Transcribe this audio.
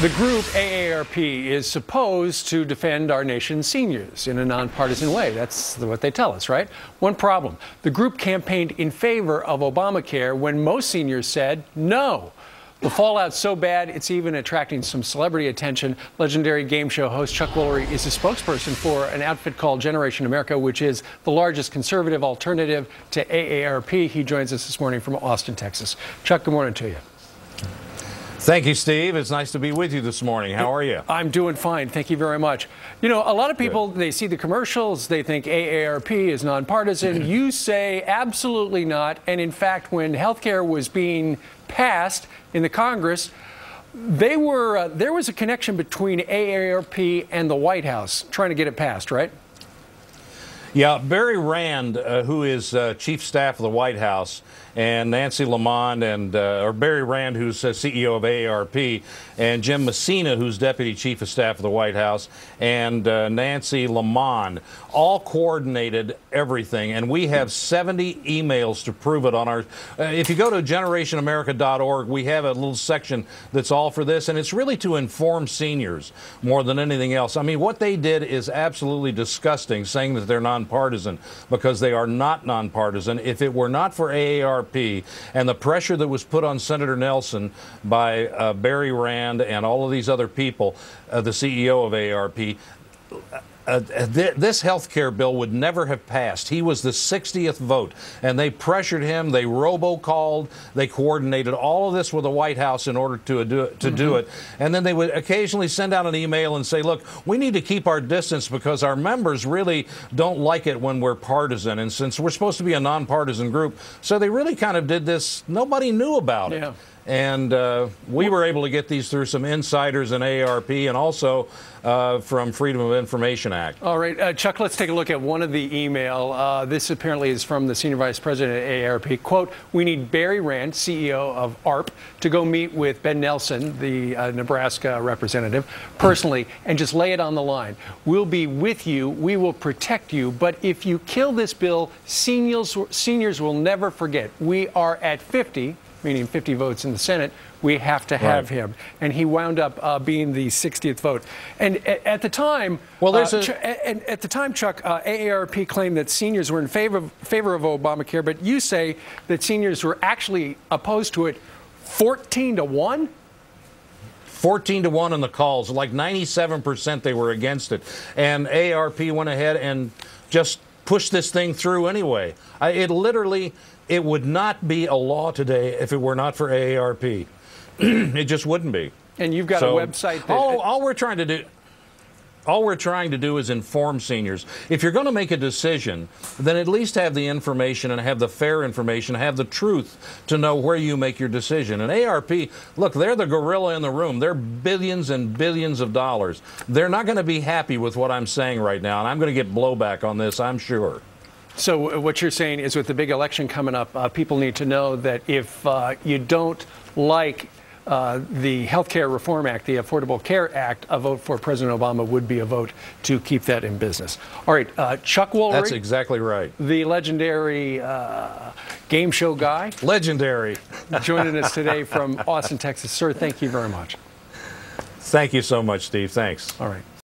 The group AARP is supposed to defend our nation's seniors in a nonpartisan way. That's what they tell us, right? One problem. The group campaigned in favor of Obamacare when most seniors said no. The fallout's so bad, it's even attracting some celebrity attention. Legendary game show host Chuck Woolery is a spokesperson for an outfit called Generation America, which is the largest conservative alternative to AARP. He joins us this morning from Austin, Texas. Chuck, good morning to you. Thank you, Steve. It's nice to be with you this morning. How are you? I'm doing fine. Thank you very much. You know, a lot of people, they see the commercials, they think AARP is nonpartisan. You say absolutely not. And in fact, when health care was being passed in the Congress, there was a connection between AARP and the White House trying to get it passed, right? Yeah, Barry Rand, who is chief staff of the White House, and Nancy Lamond, or Barry Rand, who's CEO of AARP, and Jim Messina, who's deputy chief of staff of the White House, and Nancy Lamond, all coordinated everything. And we have 70 emails to prove it on our. If you go to generationamerica.org, we have a little section that's all for this, and it's really to inform seniors more than anything else. I mean, what they did is absolutely disgusting, saying that they're nonpartisan, because they are not nonpartisan. If it were not for AARP and the pressure that was put on Senator Nelson by Barry Rand and all of these other people, the CEO of AARP, this health care bill would never have passed. He was the 60th vote, and they pressured him, they robocalled, they coordinated all of this with the White House in order to do it. And then they would occasionally send out an email and say, look, we need to keep our distance because our members really don't like it when we're partisan. And since we're supposed to be a nonpartisan group, so they really kind of did this. Nobody knew about it. And we were able to get these through some insiders in AARP and also from Freedom of Information Act. All right, Chuck, let's take a look at one of the email. This apparently is from the senior vice president at AARP. Quote, we need Barry Rand, CEO of AARP, to go meet with Ben Nelson, the Nebraska representative, personally, and just lay it on the line. We'll be with you. We will protect you. But if you kill this bill, seniors will never forget. We are at 50. Meaning 50 votes in the Senate, we have to have him. And he wound up being the 60th vote. And at the time, at the time, Chuck, AARP claimed that seniors were in favor of Obamacare, but you say that seniors were actually opposed to it 14-1? 14-1 on the calls, like 97% they were against it. And AARP went ahead and just pushed this thing through anyway. It would not be a law today if it were not for AARP. It just wouldn't be. And you've got a website that... All we're trying to do is inform seniors. If you're going to make a decision, then at least have the information and have the fair information, have the truth to know where you make your decision. And AARP, look, they're the gorilla in the room. They're billions and billions of dollars. They're not going to be happy with what I'm saying right now, and I'm going to get blowback on this, I'm sure. So what you're saying is with the big election coming up, people need to know that if you don't like the Health Care Reform Act, the Affordable Care Act, a vote for President Obama would be a vote to keep that in business. All right, Chuck Woolery. That's exactly right. The legendary game show guy. Legendary. Joining us today from Austin, Texas. Sir, thank you very much. Thank you so much, Steve. Thanks. All right.